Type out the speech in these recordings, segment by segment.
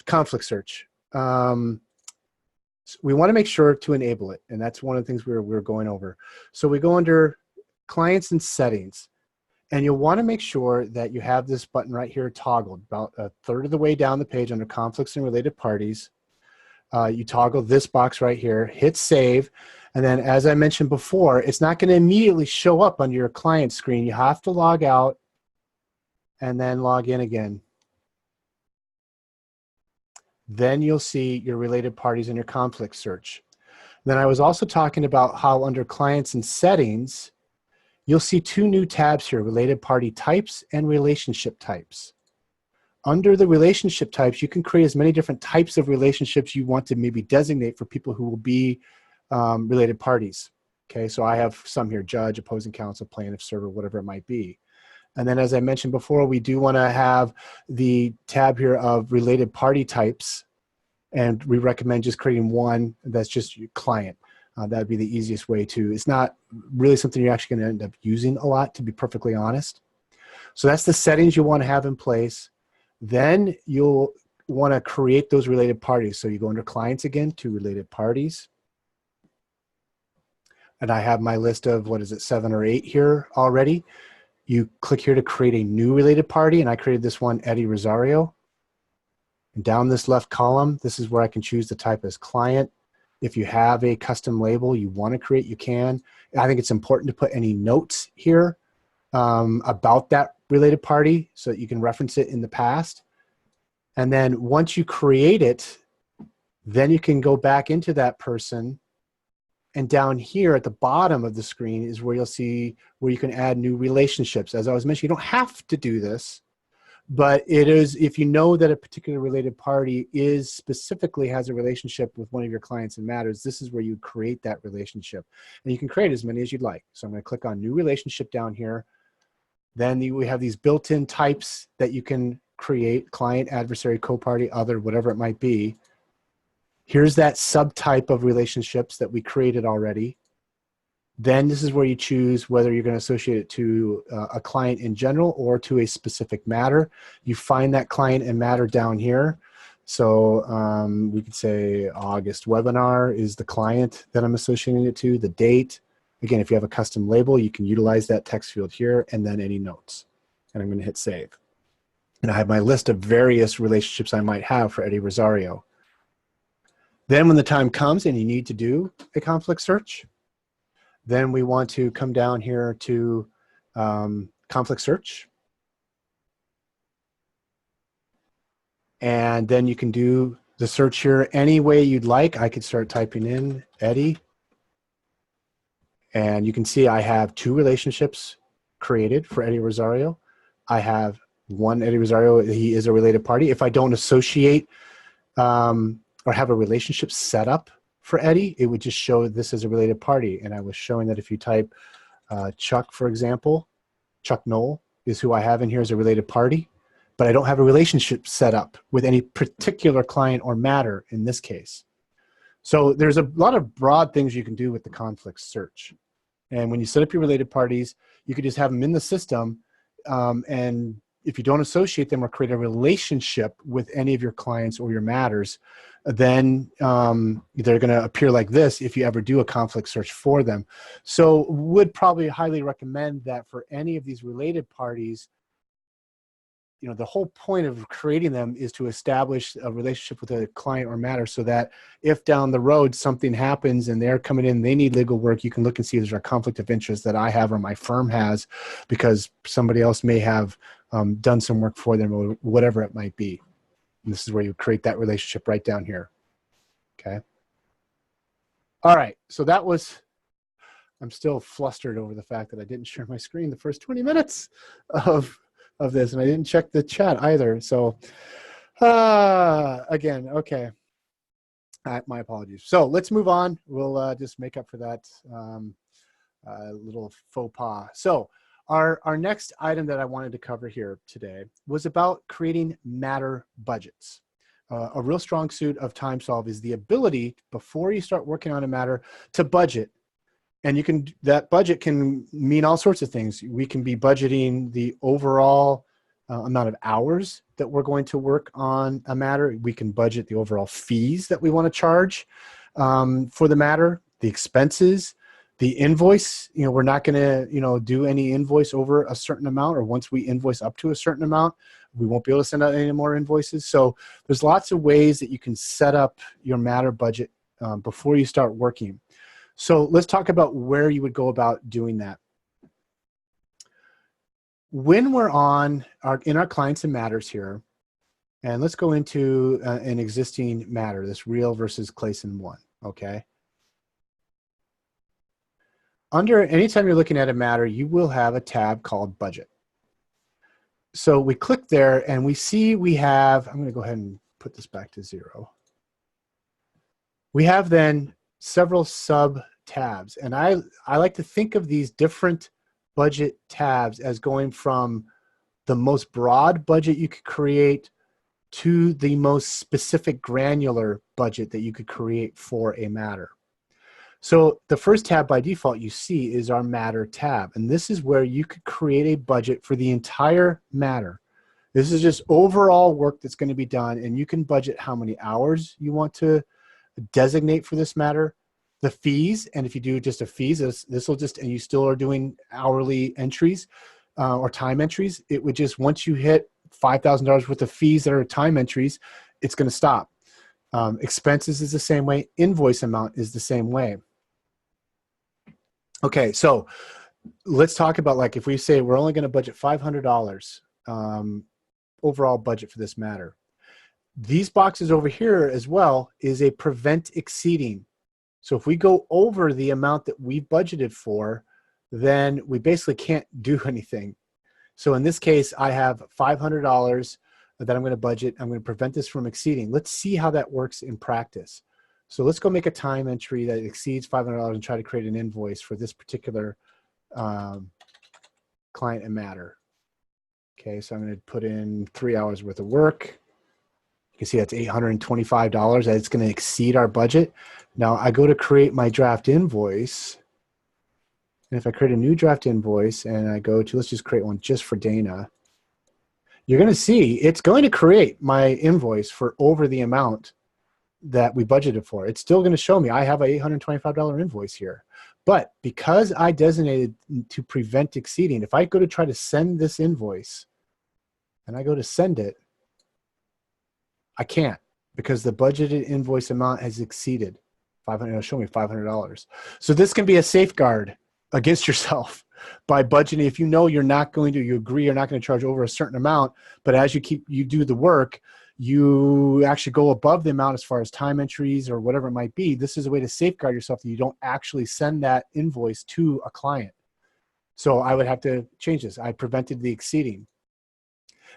conflict search. We want to make sure to enable it, and that's one of the things we're going over. So we go under clients and settings, and you'll want to make sure that you have this button right here toggled about a third of the way down the page under conflicts and related parties. You toggle this box right here, hit save, and then as I mentioned before, it's not going to immediately show up on your client screen. You have to log out and then log in again. Then you'll see your related parties and your conflict search. Then I was also talking about how under clients and settings, you'll see two new tabs here, related party types and relationship types. Under the relationship types, you can create as many different types of relationships you want to maybe designate for people who will be related parties. Okay, so I have some here, judge, opposing counsel, plaintiff, server, whatever it might be. And then as I mentioned before, we do want to have the tab here of related party types, and we recommend just creating one that's just your client. That would be the easiest way to. It's not really something you're actually going to end up using a lot, to be perfectly honest. So that's the settings you want to have in place. Then you'll want to create those related parties. So you go under clients again to related parties. And I have my list of, what is it, 7 or 8 here already. You click here to create a new related party, and I created this one, Eddie Rosario. And down this left column, this is where I can choose the type as client. If you have a custom label you want to create, you can. I think it's important to put any notes here about that related party so that you can reference it in the past. And then once you create it, then you can go back into that person. And down here at the bottom of the screen is where you'll see where you can add new relationships. As I was mentioning, you don't have to do this, but it is, if you know that a particular related party is specifically has a relationship with one of your clients and matters, this is where you create that relationship. And you can create as many as you'd like. So I'm going to click on new relationship down here. Then we have these built-in types that you can create: client, adversary, co-party, other, whatever it might be. Here's that subtype of relationships that we created already. Then this is where you choose whether you're going to associate it to a client in general or to a specific matter. You find that client and matter down here. So we could say August webinar is the client that I'm associating it to, the date. Again, if you have a custom label, you can utilize that text field here, and then any notes. And I'm going to hit save. And I have my list of various relationships I might have for Eddie Rosario. Then when the time comes and you need to do a conflict search, then we want to come down here to conflict search. And then you can do the search here any way you'd like. I could start typing in Eddie. And you can see I have 2 relationships created for Eddie Rosario. I have one Eddie Rosario, he is a related party. If I don't associate or have a relationship set up for Eddie, it would just show this as a related party. And I was showing that if you type Chuck, for example, Chuck Knoll is who I have in here as a related party, but I don't have a relationship set up with any particular client or matter in this case. So there's a lot of broad things you can do with the conflict search. And when you set up your related parties, you could just have them in the system, and if you don't associate them or create a relationship with any of your clients or your matters, then they're going to appear like this if you ever do a conflict search for them. So would probably highly recommend that for any of these related parties, you know, the whole point of creating them is to establish a relationship with a client or matter, so that if down the road something happens and they're coming in, they need legal work, you can look and see if there's a conflict of interest that I have or my firm has, because somebody else may have done some work for them or whatever it might be. And this is where you create that relationship right down here. Okay. All right. So that was, I'm still flustered over the fact that I didn't share my screen the first 20 minutes of this, and I didn't check the chat either. So again, okay. My apologies. So let's move on. We'll just make up for that little faux pas. So our next item that I wanted to cover here today was about creating matter budgets. A real strong suit of TimeSolv is the ability, before you start working on a matter, to budget. And you can, that budget can mean all sorts of things. We can be budgeting the overall amount of hours that we're going to work on a matter. We can budget the overall fees that we want to charge for the matter, the expenses, the invoice. We're not going to, do any invoice over a certain amount, or once we invoice up to a certain amount, we won't be able to send out any more invoices. So there's lots of ways that you can set up your matter budget before you start working. So let's talk about where you would go about doing that. When we're in our clients and matters here, and let's go into an existing matter, this real versus Clayson 1, okay? Anytime you're looking at a matter, you will have a tab called budget. So we click there and we see I'm going to go ahead and put this back to 0. We have then several sub tabs, and I like to think of these different budget tabs as going from the most broad budget you could create to the most specific granular budget that you could create for a matter. So the first tab by default you see is our matter tab, and this is where you could create a budget for the entire matter. This is just overall work that's going to be done, and you can budget how many hours you want to designate for this matter, the fees, and if you do just a fees, this will just, and you still are doing hourly entries or time entries, it would just, once you hit $5,000 worth of fees that are time entries, it's going to stop. Expenses is the same way. Invoice amount is the same way. Okay, so let's talk about, like, if we say we're only going to budget $500 overall budget for this matter. These boxes over here as well is a prevent exceeding. So if we go over the amount that we budgeted for, then we basically can't do anything. So in this case, I have $500 that I'm going to budget. I'm going to prevent this from exceeding. Let's see how that works in practice. So let's go make a time entry that exceeds $500 and try to create an invoice for this particular client and matter. Okay, so I'm going to put in 3 hours worth of work. You can see that's $825. That's going to exceed our budget. Now I go to create my draft invoice. And if I create a new draft invoice and I go to, let's just create one just for Dana, you're going to see it's going to create my invoice for over the amount that we budgeted for. It's still going to show me I have a $825 invoice here. But because I designated to prevent exceeding, if I go to try to send this invoice and I go to send it, I can't, because the budgeted invoice amount has exceeded $500. It'll show me $500. So this can be a safeguard against yourself by budgeting. If you know you agree you're not going to charge over a certain amount, but as you do the work, you actually go above the amount as far as time entries or whatever it might be. This is a way to safeguard yourself that you don't actually send that invoice to a client. So I would have to change this. I prevented the exceeding.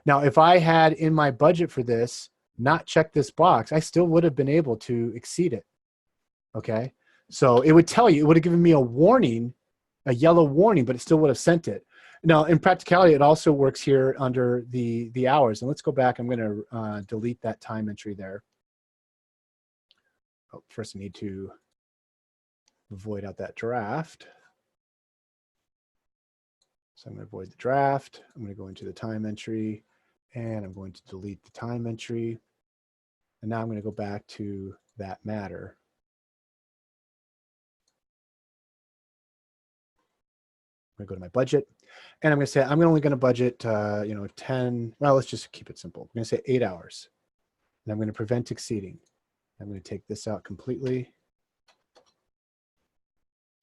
Now, if I had in my budget for this not checked this box, I still would have been able to exceed it. Okay, so it would tell you, it would have given me a warning, a yellow warning, but it still would have sent it. Now, in practicality, it also works here under the hours. And let's go back. I'm going to delete that time entry there. Oh, first I need to void out that draft. So I'm going to void the draft. I'm going to go into the time entry, and I'm going to delete the time entry. And now I'm going to go back to that matter. I'm going to go to my budget, and I'm going to say I'm only going to budget 10. Well, let's just keep it simple. I'm going to say 8 hours, and I'm going to prevent exceeding. I'm going to take this out completely.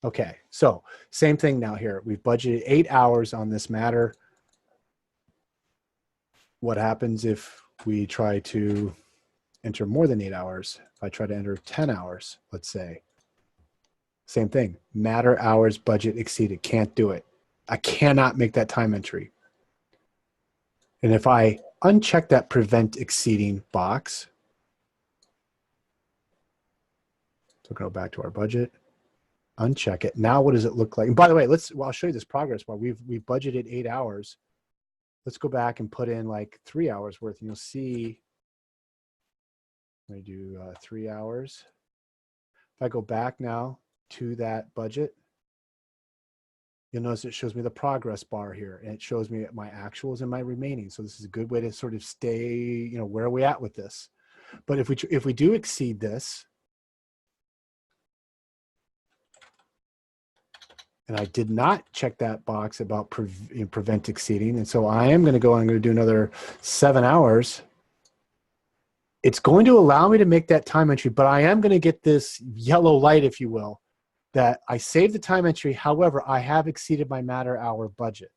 Okay, so same thing now here. We've budgeted 8 hours on this matter. What happens if we try to enter more than 8 hours? If I try to enter 10 hours, let's say. Same thing. Matter hours budget exceeded. Can't do it. I cannot make that time entry. And if I uncheck that prevent exceeding box, so go back to our budget, uncheck it. Now what does it look like? And by the way, I'll show you this progress bar. We've budgeted 8 hours. Let's go back and put in like 3 hours worth, and you'll see. Let me do 3 hours. If I go back now to that budget, you'll notice it shows me the progress bar here, and it shows me my actuals and my remaining. So this is a good way to sort of stay, you know, where are we at with this? But if we do exceed this, and I did not check that box about prevent exceeding, and so I am going to go, I'm going to do another 7 hours. It's going to allow me to make that time entry, but I am going to get this yellow light, if you will, that I saved the time entry. However, I have exceeded my matter hour budget.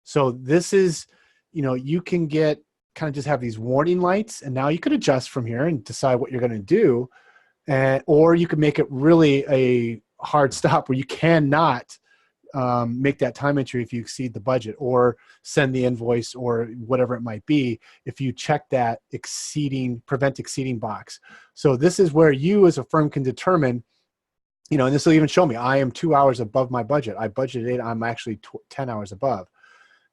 So this is, you know, you can get kind of just have these warning lights, and now you could adjust from here and decide what you're going to do. Or you could make it really a hard stop where you cannot make that time entry if you exceed the budget, or send the invoice or whatever it might be if you check that prevent exceeding box. So this is where you as a firm can determine, you know, and this will even show me I am 2 hours above my budget. I budgeted, I'm actually 10 hours above.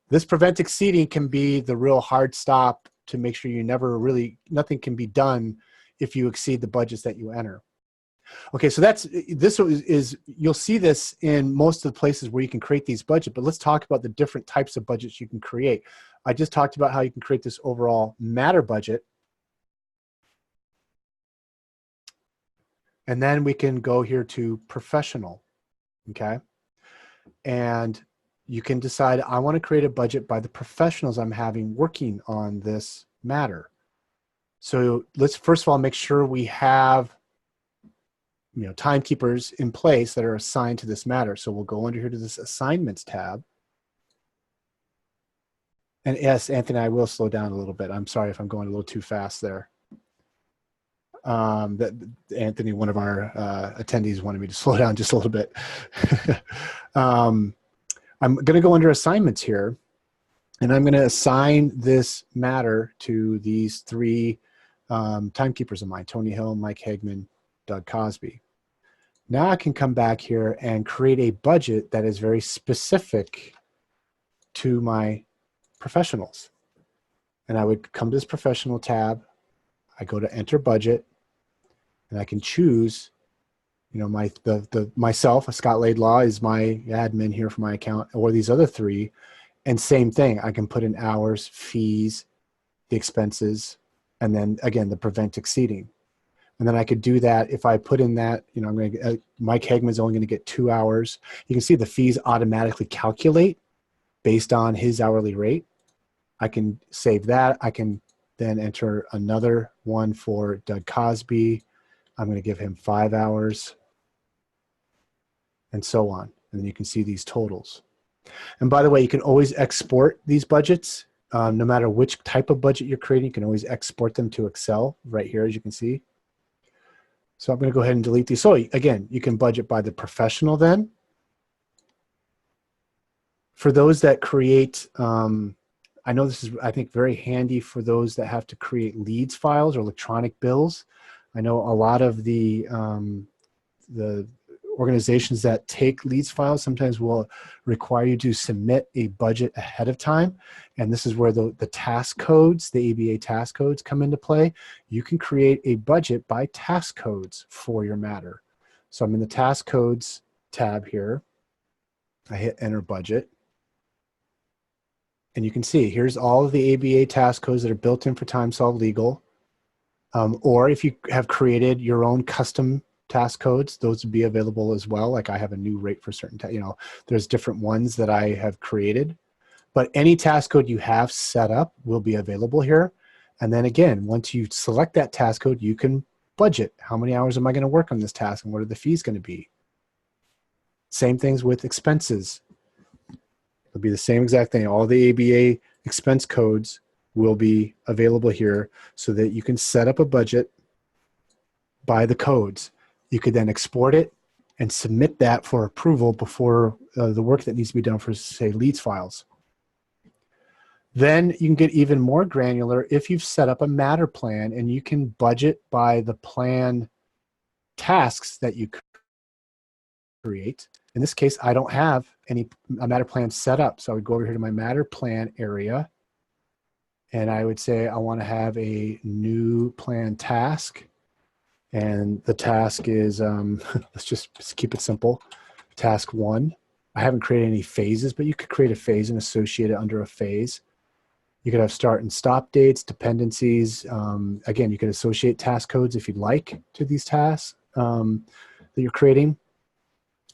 This prevent exceeding can be the real hard stop to make sure you never really, nothing can be done if you exceed the budgets that you enter. Okay, so you'll see this in most of the places where you can create these budgets, but let's talk about the different types of budgets you can create. I just talked about how you can create this overall matter budget. And then we can go here to professional, okay? And you can decide, I want to create a budget by the professionals I'm having working on this matter. So let's first of all make sure we have, you know, timekeepers in place that are assigned to this matter. So we'll go under here to this assignments tab. And yes, Anthony, I will slow down a little bit. I'm sorry if I'm going a little too fast there. Anthony, one of our attendees, wanted me to slow down just a little bit. I'm going to go under assignments here, and I'm going to assign this matter to these 3 timekeepers of mine, Tony Hill, Mike Hagman, Doug Cosby. Now I can come back here and create a budget that is very specific to my professionals. And I would come to this professional tab. I go to enter budget, and I can choose, you know, myself, Scott Laidlaw is my admin here for my account, or these other 3. And same thing, I can put in hours, fees, the expenses, and then again, the prevent exceeding. And then I could do that if I put in that, you know, I'm going to Mike Hagman's only going to get 2 hours. You can see the fees automatically calculate based on his hourly rate. I can save that. I can then enter another one for Doug Cosby. I'm going to give him 5 hours, and so on. And then you can see these totals. And by the way, you can always export these budgets. No matter which type of budget you're creating, you can always export them to Excel right here, as you can see. So I'm going to go ahead and delete these. So again, you can budget by the professional then. For those that create, I know this is, I think, very handy for those that have to create leads files or electronic bills. I know a lot of the organizations that take leads files sometimes will require you to submit a budget ahead of time. And this is where the task codes, the ABA task codes, come into play. You can create a budget by task codes for your matter. So I'm in the task codes tab here. I hit enter budget. And you can see here's all of the ABA task codes that are built in for TimeSolv Legal. Or if you have created your own custom task codes, those would be available as well. Like I have a new rate for certain, you know, there's different ones that I have created. But any task code you have set up will be available here. And then again, once you select that task code, you can budget. How many hours am I going to work on this task, and what are the fees going to be? Same things with expenses. It'll be the same exact thing. All the ABA expense codes will be available here so that you can set up a budget by the codes. You could then export it and submit that for approval before the work that needs to be done for, say, leads files. Then you can get even more granular if you've set up a matter plan, and you can budget by the plan tasks that you create. In this case, I don't have a matter plan set up. So I would go over here to my matter plan area, and I would say I want to have a new plan task. And the task is, let's just keep it simple, task 1. I haven't created any phases, but you could create a phase and associate it under a phase. You could have start and stop dates, dependencies. Again, you could associate task codes if you'd like to these tasks that you're creating.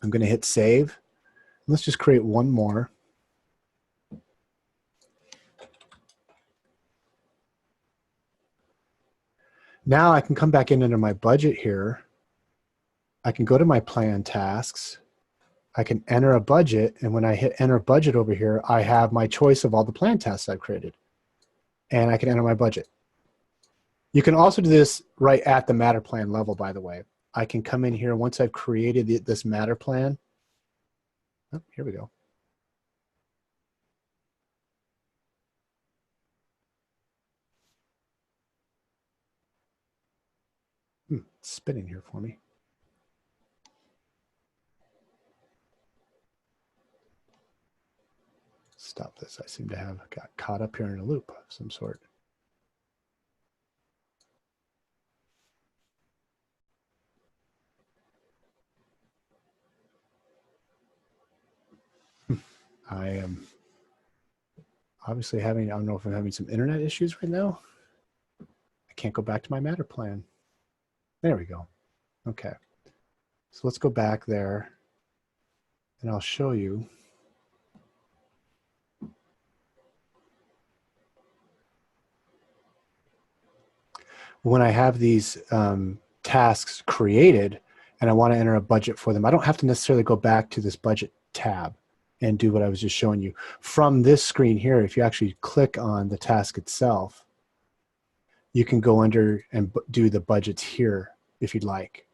I'm going to hit save. Let's just create one more. Now I can come back in under my budget here. I can go to my plan tasks. I can enter a budget. And when I hit enter budget over here, I have my choice of all the plan tasks I've created. And I can enter my budget. You can also do this right at the matter plan level, by the way. I can come in here once I've created this matter plan. Oh, here we go. It's spinning here for me. Stop this. I seem to have got caught up here in a loop of some sort. I am obviously having, I don't know if I'm having some internet issues right now. I can't go back to my matter plan. There we go. Okay. So let's go back there and I'll show you. When I have these tasks created and I want to enter a budget for them, I don't have to necessarily go back to this budget tab and do what I was just showing you. From this screen here, if you actually click on the task itself, you can go under and do the budgets here if you'd like.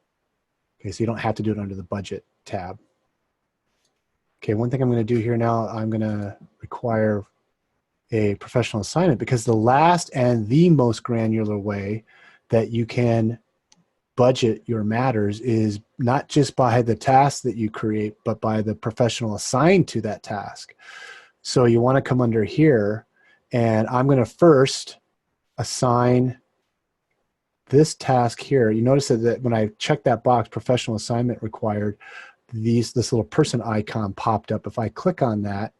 Okay, so you don't have to do it under the budget tab. Okay, one thing I'm going to do here now, I'm going to require a professional assignment because the last and the most granular way that you can budget your matters is not just by the task that you create, but by the professional assigned to that task. So you want to come under here, and I'm going to first assign this task here. You notice that when I check that box, professional assignment required, this little person icon popped up. If I click on that,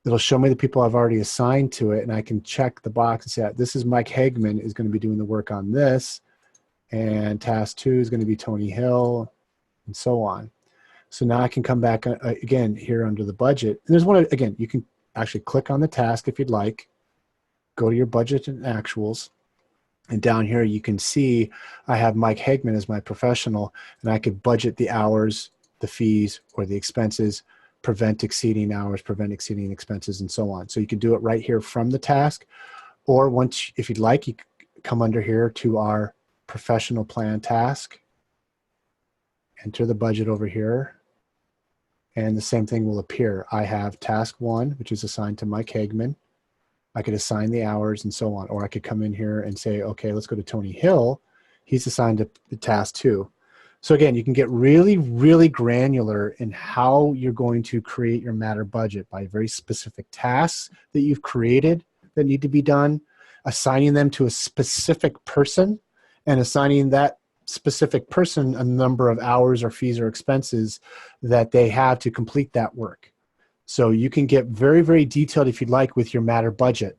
it'll show me the people I've already assigned to it, and I can check the box and say, this is Mike Hagman is going to be doing the work on this, and task 2 is going to be Tony Hill, and so on. So now I can come back again here under the budget. And there's one, again, you can actually click on the task if you'd like, go to your budget and actuals, and down here you can see I have Mike Hagman as my professional, and I could budget the hours, the fees, or the expenses, prevent exceeding hours, prevent exceeding expenses, and so on. So you can do it right here from the task, or once, if you'd like, you come under here to our professional plan task, enter the budget over here, and the same thing will appear. I have task 1, which is assigned to Mike Hagman. I could assign the hours and so on, or I could come in here and say, okay, let's go to Tony Hill. He's assigned to the task 2. So again, you can get really, really granular in how you're going to create your matter budget by very specific tasks that you've created that need to be done, assigning them to a specific person, and assigning that specific person a number of hours or fees or expenses that they have to complete that work. So you can get very, very detailed if you'd like with your matter budget.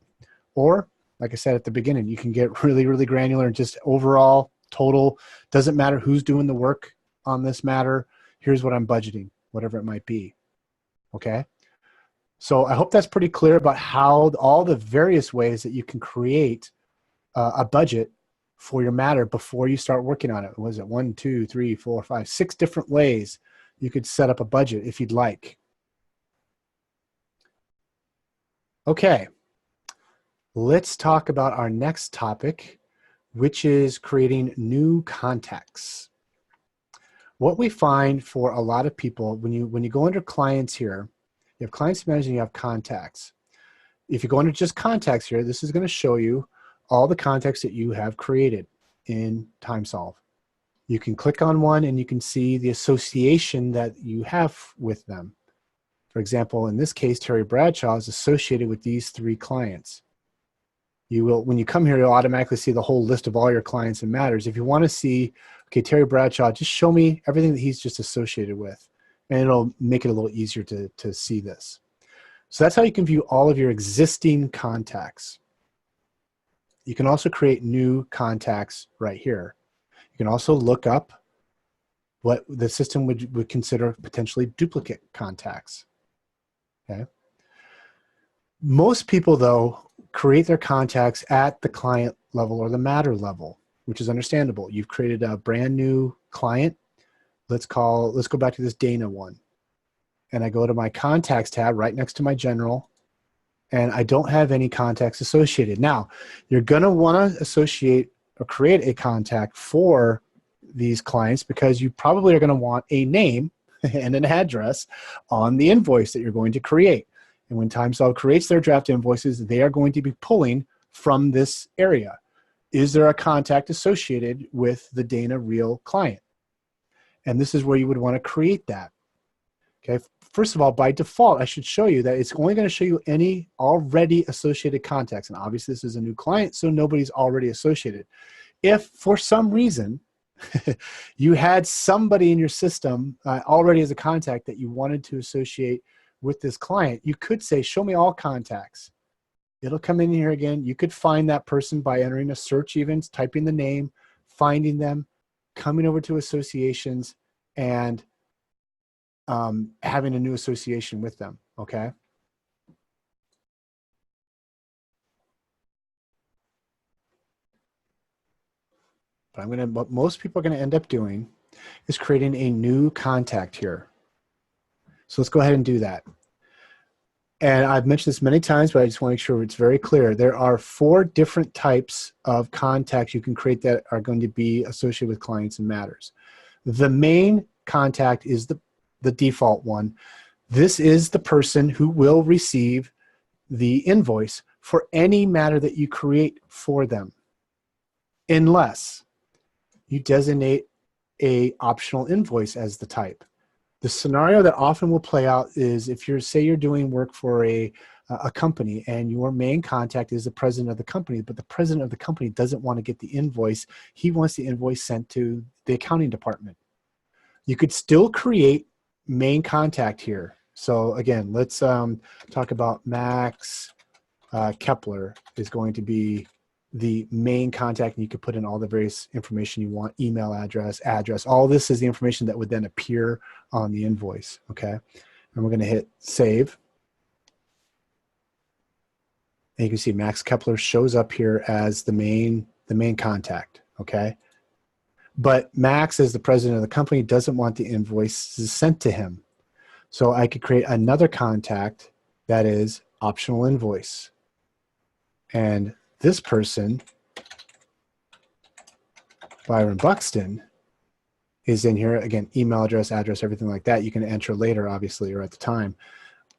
Or, like I said at the beginning, you can get really, really granular and just overall total, doesn't matter who's doing the work on this matter, here's what I'm budgeting, whatever it might be. Okay? So I hope that's pretty clear about how all the various ways that you can create a budget for your matter before you start working on it. Was it 1, 2, 3, 4, 5, 6 different ways you could set up a budget if you'd like. Okay, let's talk about our next topic, which is creating new contacts. What we find for a lot of people, when you go under clients here, you have clients managed and you have contacts. If you go under just contacts here, this is going to show you all the contacts that you have created in TimeSolv. You can click on one and you can see the association that you have with them. For example, in this case, Terry Bradshaw is associated with these 3 clients. You will, when you come here, you'll automatically see the whole list of all your clients and matters. If you want to see, okay, Terry Bradshaw, just show me everything that he's just associated with. and it'll make it a little easier to see this. So that's how you can view all of your existing contacts. You can also create new contacts right here. You can also look up what the system would consider potentially duplicate contacts. Okay. Most people, though, create their contacts at the client level or the matter level, which is understandable. You've created a brand new client. Let's go back to this Dana one. And I go to my contacts tab right next to my general, and I don't have any contacts associated. Now, you're going to want to associate or create a contact for these clients because you probably are going to want a name and an address on the invoice that you're going to create. And when TimeSolv creates their draft invoices, they are going to be pulling from this area. Is there a contact associated with the Dana Real client? And this is where you would want to create that. Okay. First of all, by default, I should show you that it's only going to show you any already associated contacts. And obviously this is a new client, so nobody's already associated. If for some reason you had somebody in your system already as a contact that you wanted to associate with this client, you could say, show me all contacts. It'll come in here again. You could find that person by entering a search even, typing the name, finding them, coming over to associations, and having a new association with them, okay? But what most people are gonna end up doing is creating a new contact here. So let's go ahead and do that. And I've mentioned this many times, but I just want to make sure it's very clear. There are 4 different types of contacts you can create that are going to be associated with clients and matters. The main contact is the default one. This is the person who will receive the invoice for any matter that you create for them, unless you designate a optional invoice as the type. The scenario that often will play out is if say you're doing work for a company and your main contact is the president of the company, but the president of the company doesn't want to get the invoice. He wants the invoice sent to the accounting department. You could still create main contact here. So again, let's talk about Max Kepler is going to be the main contact, and you could put in all the various information you want, email address, all this is the information that would then appear on the invoice, okay? And we're gonna hit save. And you can see Max Kepler shows up here as the main contact, okay? But Max, as the president of the company, doesn't want the invoices sent to him. So I could create another contact that is optional invoice. And this person, Byron Buxton, is in here. Again, email address, everything like that. You can enter later, obviously, or at the time.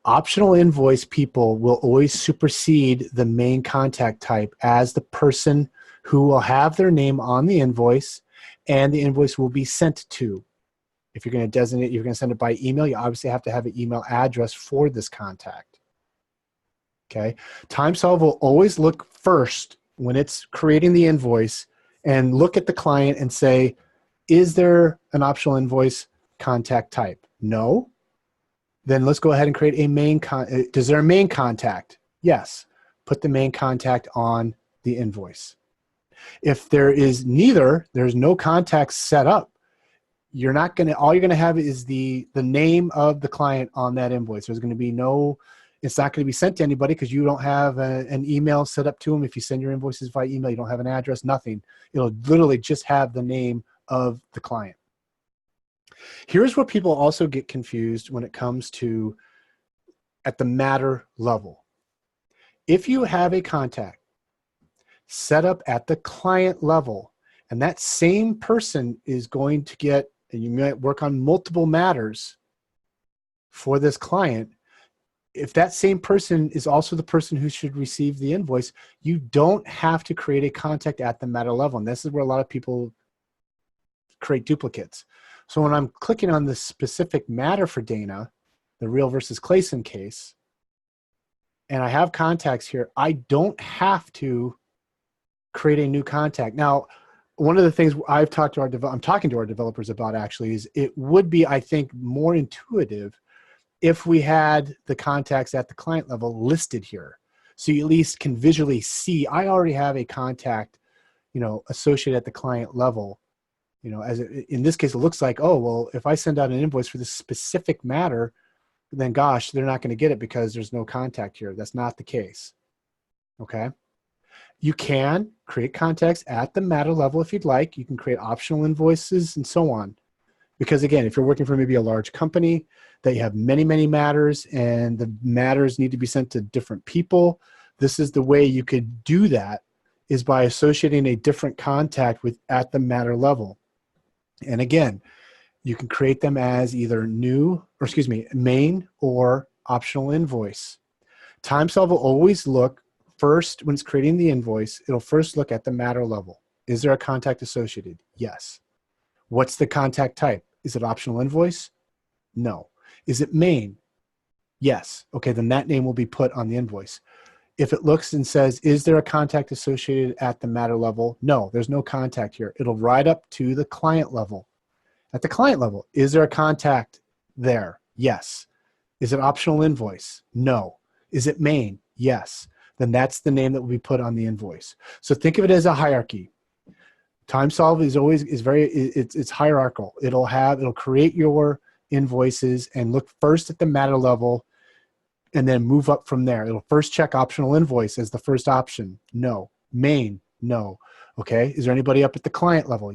Optional invoice people will always supersede the main contact type as the person who will have their name on the invoice, and the invoice will be sent to. If you're going to designate, you're going to send it by email, you obviously have to have an email address for this contact. Okay, TimeSolv will always look first when it's creating the invoice and look at the client and say, is there an optional invoice contact type? No. Then let's go ahead and create a main is there a main contact? Yes. Put the main contact on the invoice. If there is neither, there's no contacts set up, you're not going to, all you're going to have is the name of the client on that invoice. There's going to be no, it's not going to be sent to anybody because you don't have an email set up to them. If you send your invoices via email, you don't have an address, nothing. It'll literally just have the name of the client. Here's where people also get confused when it comes to at the matter level. If you have a contact set up at the client level, and that same person is going to get, and you might work on multiple matters for this client, if that same person is also the person who should receive the invoice, you don't have to create a contact at the matter level. And this is where a lot of people create duplicates. So when I'm clicking on this specific matter for Dana, the Real versus Clayson case, and I have contacts here, I don't have to create a new contact. Now, one of the things I'm talking to our developers about actually is it would be, I think, more intuitive if we had the contacts at the client level listed here. So you at least can visually see, I already have a contact, associated at the client level. In this case, it looks like, oh, well, if I send out an invoice for this specific matter, then gosh, they're not going to get it because there's no contact here. That's not the case. Okay. You can create contacts at the matter level if you'd like. You can create optional invoices and so on. Because again, if you're working for maybe a large company that you have many, many matters and the matters need to be sent to different people, this is the way you could do that, is by associating a different contact with at the matter level. And again, you can create them as either main or optional invoice. TimeSolv will always look first, when it's creating the invoice, it'll first look at the matter level. Is there a contact associated? Yes. What's the contact type? Is it optional invoice? No. Is it main? Yes. Okay, then that name will be put on the invoice. If it looks and says, is there a contact associated at the matter level? No, there's no contact here. It'll ride up to the client level. At the client level, is there a contact there? Yes. Is it optional invoice? No. Is it main? Yes. Then that's the name that will be put on the invoice. So think of it as a hierarchy. TimeSolv it's hierarchical. It'll create your invoices and look first at the matter level and then move up from there. It'll first check optional invoice as the first option. No. Main? No. Okay. Is there anybody up at the client level?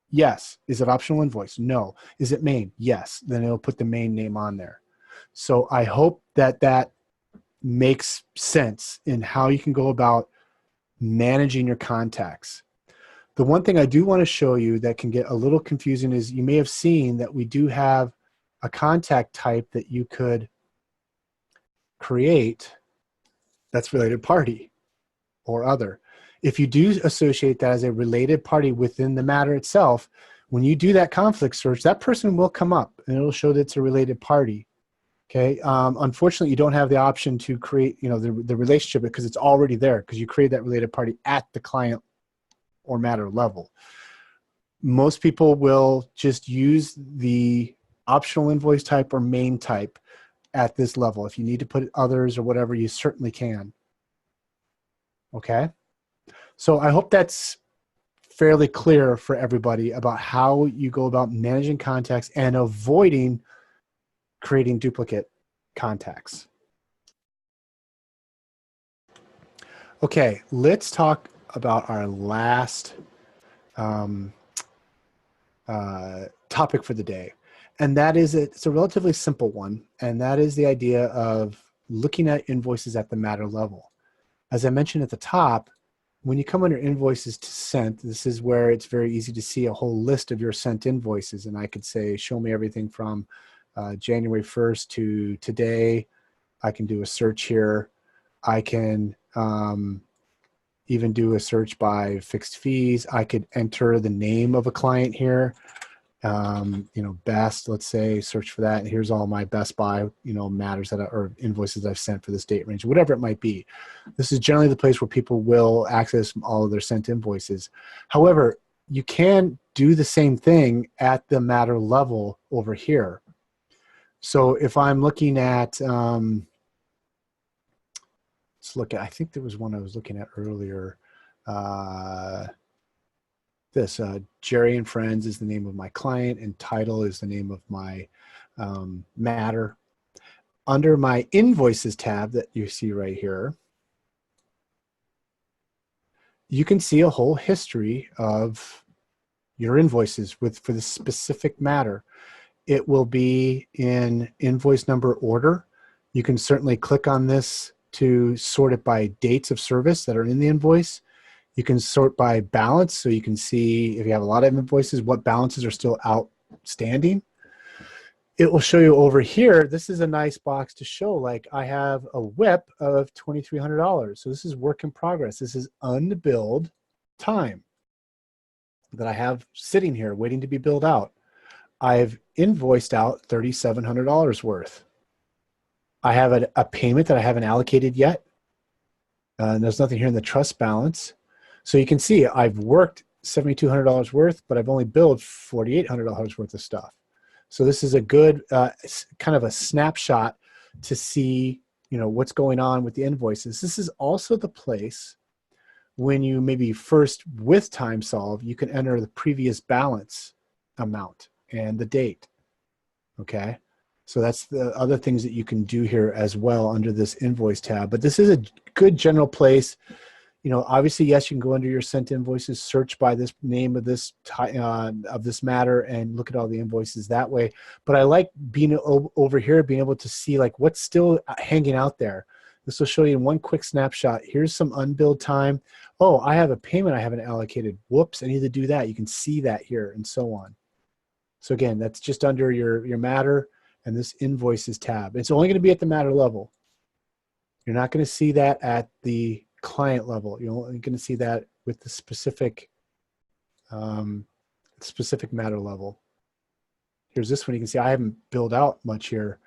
Yes. Is it optional invoice? No. Is it main? Yes. Then it'll put the main name on there. So I hope that makes sense in how you can go about managing your contacts. The one thing I do want to show you that can get a little confusing is you may have seen that we do have a contact type that you could create that's related party or other. If you do associate that as a related party within the matter itself, when you do that conflict search, that person will come up and it'll show that it's a related party. Okay. Unfortunately, you don't have the option to create, the relationship because it's already there because you create that related party at the client or matter level. Most people will just use the optional invoice type or main type at this level. If you need to put others or whatever, you certainly can. Okay. So I hope that's fairly clear for everybody about how you go about managing contacts and avoiding creating duplicate contacts. Okay, let's talk about our last topic for the day. And that is, it's a relatively simple one. And that is the idea of looking at invoices at the matter level. As I mentioned at the top, when you come under invoices to sent, this is where it's very easy to see a whole list of your sent invoices. And I could say, show me everything from January 1st to today. I can do a search here. I can even do a search by fixed fees. I could enter the name of a client here. Best, let's say, search for that. And here's all my Best Buy, matters or invoices I've sent for this date range, whatever it might be. This is generally the place where people will access all of their sent invoices. However, you can do the same thing at the matter level over here. So if I'm looking at, let's look at, I think there was one I was looking at earlier. Jerry and Friends is the name of my client, and title is the name of my matter. Under my invoices tab that you see right here, you can see a whole history of your invoices for the specific matter. It will be in invoice number order. You can certainly click on this to sort it by dates of service that are in the invoice. You can sort by balance, so you can see if you have a lot of invoices, what balances are still outstanding. It will show you over here, this is a nice box to show, like I have a WIP of $2,300. So this is work in progress. This is unbilled time that I have sitting here waiting to be billed out. I've invoiced out $3,700 worth. I have a payment that I haven't allocated yet. And there's nothing here in the trust balance. So you can see I've worked $7,200 worth, but I've only billed $4,800 worth of stuff. So this is a good kind of a snapshot to see, you know, what's going on with the invoices. This is also the place when you maybe first with TimeSolv, you can enter the previous balance amount and the date. Okay. So that's the other things that you can do here as well under this invoice tab. But this is a good general place. You know, obviously, yes, you can go under your sent invoices, search by this name of this matter, and look at all the invoices that way. But I like being over here, being able to see like what's still hanging out there. This will show you in one quick snapshot. Here's some unbilled time. Oh, I have a payment I haven't allocated. Whoops, I need to do that. You can see that here and so on. So again, that's just under your matter and this invoices tab. It's only going to be at the matter level. You're not going to see that at the client level. You're only going to see that with the specific matter level. Here's this one. You can see I haven't billed out much here.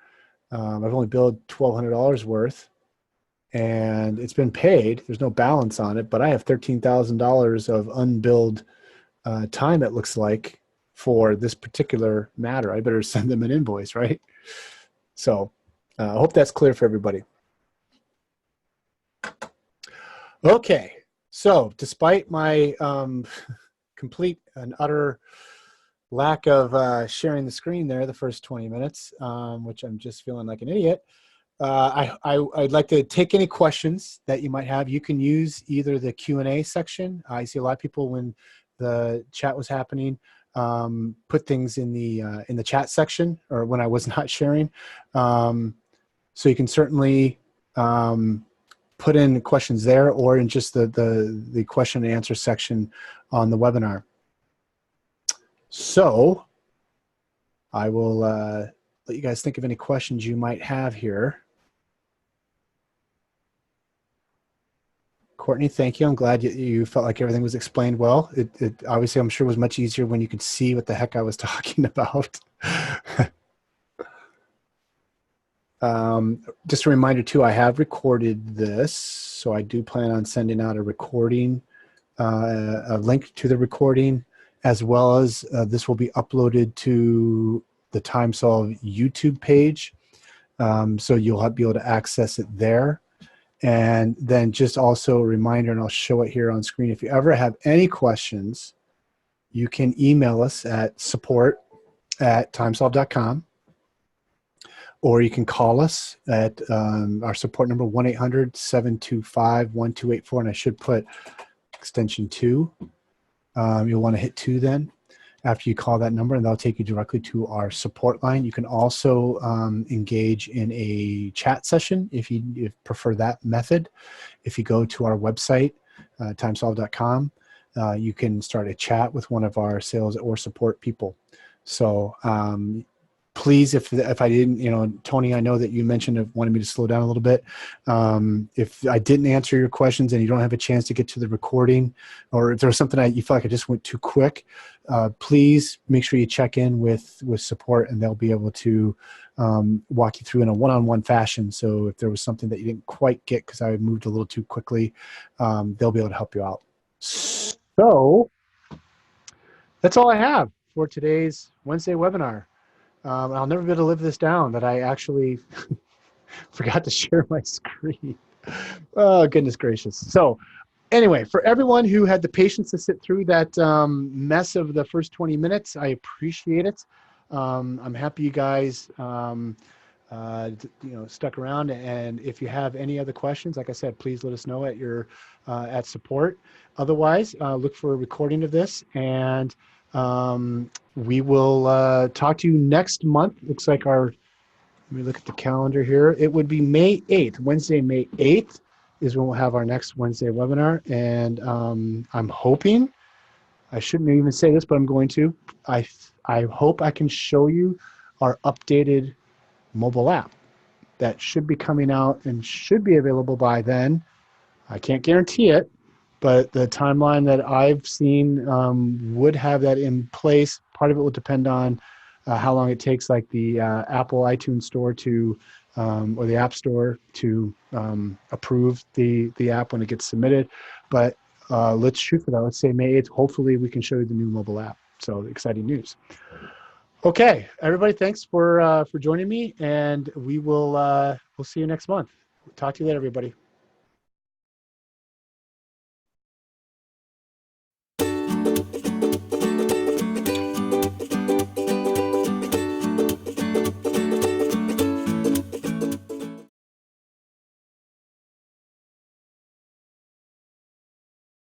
I've only billed $1,200 worth, and it's been paid. There's no balance on it, but I have $13,000 of unbilled time, it looks like, for this particular matter. I better send them an invoice, right? So I hope that's clear for everybody. Okay, so despite my complete and utter lack of sharing the screen there the first 20 minutes, which I'm just feeling like an idiot, I'd like to take any questions that you might have. You can use either the Q&A section. I see a lot of people when the chat was happening put things in the chat section, or when I was not sharing. So you can certainly put in questions there, or in just the question and answer section on the webinar. So I will let you guys think of any questions you might have here. Courtney, thank you. I'm glad you felt like everything was explained well. It obviously, I'm sure, was much easier when you could see what the heck I was talking about. Just a reminder too, I have recorded this, so I do plan on sending out a recording, a link to the recording, as well as this will be uploaded to the TimeSolv YouTube page, so you'll be able to access it there. And then just also a reminder, and I'll show it here on screen, if you ever have any questions, you can email us at support@timesolv.com, or you can call us at our support number, 1-800-725-1284, and I should put extension 2. You'll want to hit 2 then after you call that number, and that'll take you directly to our support line. You can also engage in a chat session if you prefer that method. If you go to our website, timesolv.com, you can start a chat with one of our sales or support people. So please, if I didn't, you know, Tony, I know that you mentioned wanted me to slow down a little bit. If I didn't answer your questions and you don't have a chance to get to the recording, or if there was something you felt like I just went too quick, please make sure you check in with support, and they'll be able to walk you through in a one-on-one fashion. So if there was something that you didn't quite get because I moved a little too quickly, they'll be able to help you out. So that's all I have for today's Wednesday webinar. I'll never be able to live this down, that I actually forgot to share my screen. Oh, goodness gracious. So anyway, for everyone who had the patience to sit through that mess of the first 20 minutes, I appreciate it. I'm happy you guys stuck around. And if you have any other questions, like I said, please let us know at support. Otherwise, look for a recording of this, and we will talk to you next month. Looks like let me look at the calendar here. It would be May 8th, Wednesday, May 8th is when we'll have our next Wednesday webinar. And I'm hoping, I shouldn't even say this, but I'm going to. I hope I can show you our updated mobile app that should be coming out and should be available by then. I can't guarantee it, but the timeline that I've seen would have that in place. Part of it will depend on how long it takes, like the Apple iTunes Store or the App Store to approve the app when it gets submitted. But Let's shoot for that. Let's say May 8th. Hopefully we can show you the new mobile app. So exciting news. Okay, everybody, thanks for joining me, and we'll see you next month. Talk to you later, everybody.